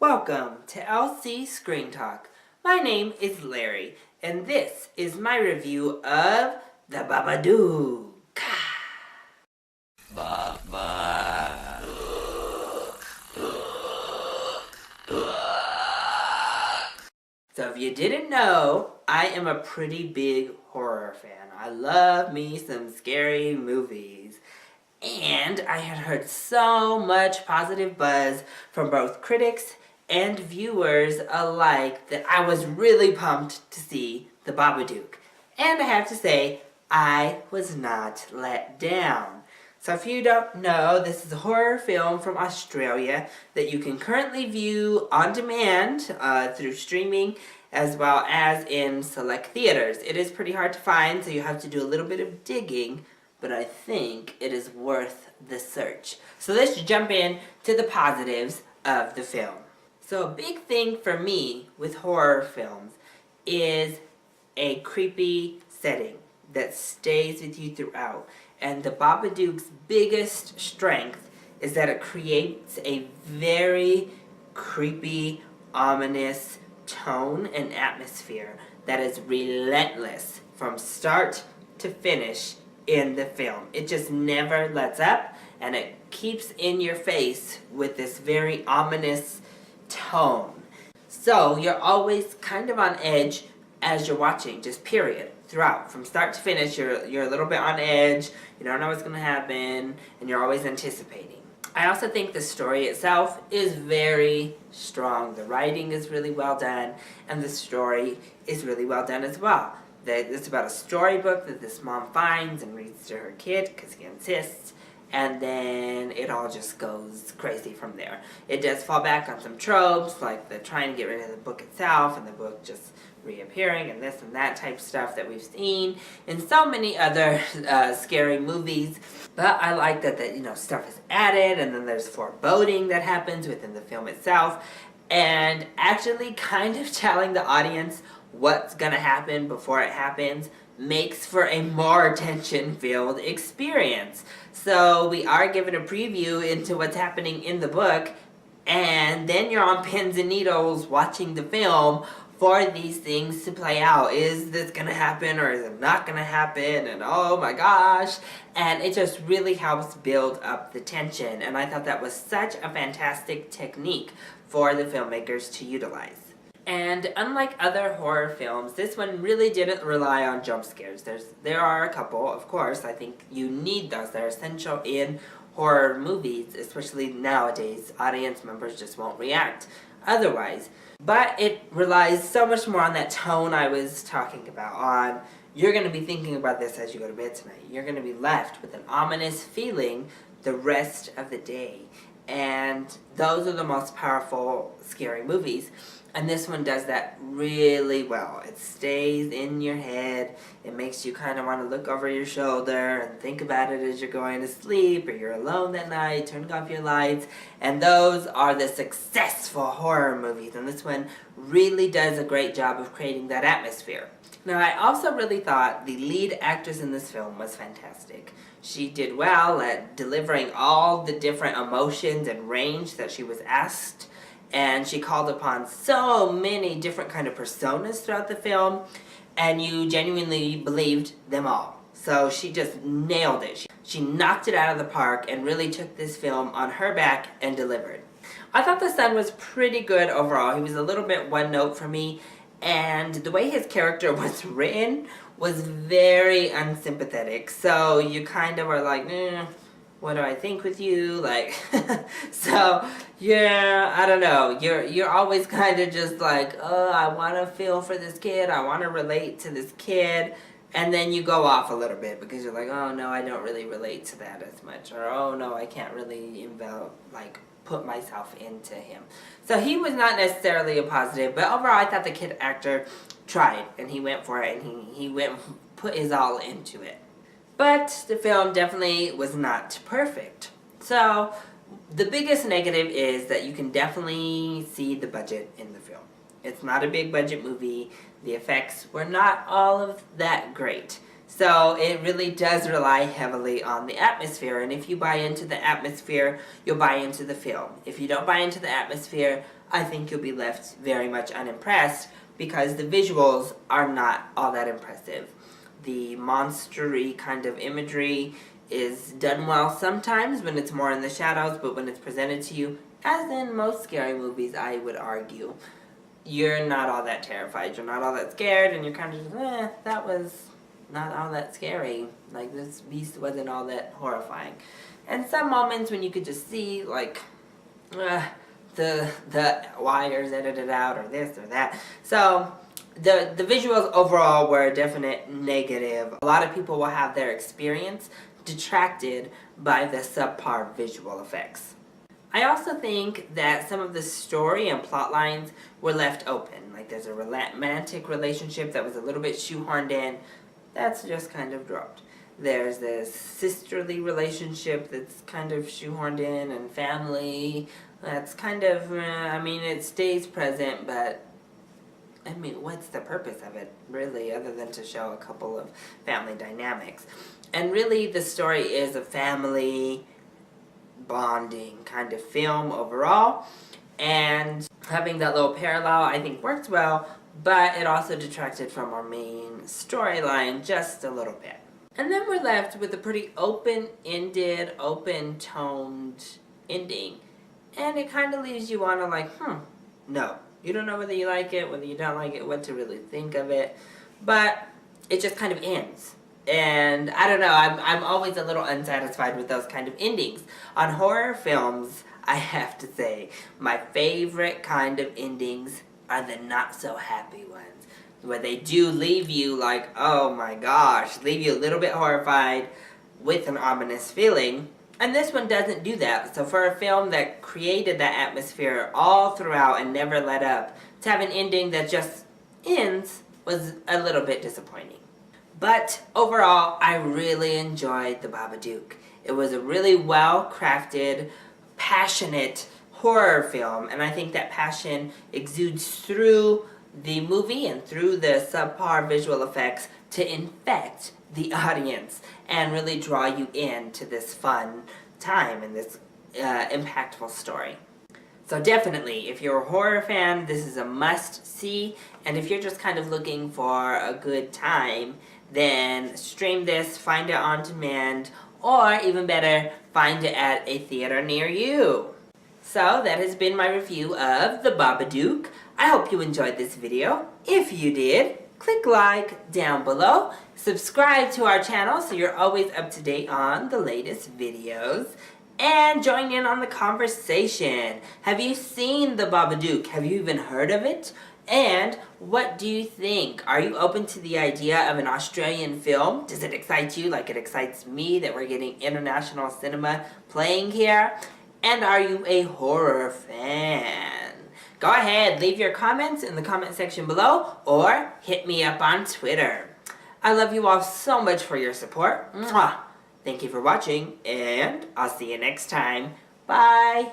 Welcome to LC Screen Talk. My name is Larry, and this is my review of The Babadook. So if you didn't know, I am a pretty big horror fan. I love me some scary movies. And I had heard so much positive buzz from both critics and viewers alike that I was really pumped to see The Babadook. And I have to say, I was not let down. So if you don't know, this is a horror film from Australia that you can currently view on demand through streaming as well as in select theaters. It is pretty hard to find, so you have to do a little bit of digging, but I think it is worth the search. So let's jump in to the positives of the film. So a big thing for me with horror films is a creepy setting that stays with you throughout. And the Babadook's biggest strength is that it creates a very creepy, ominous tone and atmosphere that is relentless from start to finish in the film. It just never lets up, and it keeps in your face with this very ominous tone. So you're always kind of on edge as you're watching, just period, throughout. From start to finish, you're a little bit on edge, you don't know what's going to happen, and you're always anticipating. I also think the story itself is very strong. The writing is really well done, and the story is really well done as well. It's about a storybook that this mom finds and reads to her kid because he insists, and then it all just goes crazy from there. It does fall back on some tropes, like the trying to get rid of the book itself and the book just reappearing and this and that type stuff that we've seen in so many other scary movies. But I like that stuff is added, and then there's foreboding that happens within the film itself, and actually kind of telling the audience what's gonna happen before it happens makes for a more tension-filled experience. So we are given a preview into what's happening in the book, and then you're on pins and needles watching the film for these things to play out. Is this gonna happen or is it not gonna happen? And oh my gosh. And it just really helps build up the tension. And I thought that was such a fantastic technique for the filmmakers to utilize. And unlike other horror films, this one really didn't rely on jump scares. There are a couple, of course. I think you need those. They're essential in horror movies, especially nowadays. Audience members just won't react otherwise. But it relies so much more on that tone I was talking about. You're going to be thinking about this as you go to bed tonight. You're going to be left with an ominous feeling the rest of the day. And those are the most powerful scary movies. And this one does that really well. It stays in your head. It makes you kind of want to look over your shoulder and think about it as you're going to sleep, or you're alone that night, turning off your lights. And those are the successful horror movies. And this one really does a great job of creating that atmosphere. Now, I also really thought the lead actress in this film was fantastic. She did well at delivering all the different emotions and range that she was asked. And she called upon so many different kind of personas throughout the film, and you genuinely believed them all. So she just nailed it. She knocked it out of the park and really took this film on her back and delivered. I thought the son was pretty good overall. He was a little bit one note for me, and the way his character was written was very unsympathetic. So you kind of are like, what do I think with you? So, yeah, I don't know. You're always kind of just like, oh, I want to feel for this kid. I want to relate to this kid. And then you go off a little bit because you're like, oh, no, I don't really relate to that as much. Or, oh, no, I can't really put myself into him. So he was not necessarily a positive. But overall, I thought the kid actor tried. And he went for it. And he put his all into it. But the film definitely was not perfect. So the biggest negative is that you can definitely see the budget in the film. It's not a big budget movie. The effects were not all of that great. So it really does rely heavily on the atmosphere, and if you buy into the atmosphere, you'll buy into the film. If you don't buy into the atmosphere, I think you'll be left very much unimpressed because the visuals are not all that impressive. The monstery kind of imagery is done well sometimes when it's more in the shadows, but when it's presented to you, as in most scary movies, I would argue, you're not all that terrified, you're not all that scared, and you're kind of just, that was not all that scary. Like, this beast wasn't all that horrifying. And some moments when you could just see, like, the wires edited out, or this or that. So, the visuals overall were a definite negative. A lot of people will have their experience detracted by the subpar visual effects. I also think that some of the story and plot lines were left open. Like, there's a romantic relationship that was a little bit shoehorned in. That's just kind of dropped. There's this sisterly relationship that's kind of shoehorned in, and family that's kind of, it stays present, but what's the purpose of it, really, other than to show a couple of family dynamics? And really, the story is a family bonding kind of film overall, and having that little parallel, I think, works well, but it also detracted from our main storyline just a little bit. And then we're left with a pretty open-ended, open-toned ending, and it kind of leaves you wanna like, no. You don't know whether you like it, whether you don't like it, what to really think of it, but it just kind of ends. And I don't know, I'm always a little unsatisfied with those kind of endings. On horror films, I have to say, my favorite kind of endings are the not-so-happy ones, where they do leave you like, oh my gosh, leave you a little bit horrified with an ominous feeling. And this one doesn't do that. So for a film that created that atmosphere all throughout and never let up, to have an ending that just ends was a little bit disappointing. But overall, I really enjoyed The Babadook. It was a really well-crafted, passionate horror film, and I think that passion exudes through the movie and through the subpar visual effects to infect the audience and really draw you into this fun time and this impactful story. So definitely, if you're a horror fan, this is a must-see, and if you're just kind of looking for a good time, then stream this, find it on demand, or even better, find it at a theater near you. So that has been my review of The Babadook. I hope you enjoyed this video. If you did, click like down below. Subscribe to our channel so you're always up to date on the latest videos. And join in on the conversation. Have you seen The Babadook? Have you even heard of it? And what do you think? Are you open to the idea of an Australian film? Does it excite you like it excites me that we're getting international cinema playing here? And are you a horror fan? Go ahead, leave your comments in the comment section below or hit me up on Twitter. I love you all so much for your support. Mwah! Thank you for watching, and I'll see you next time. Bye!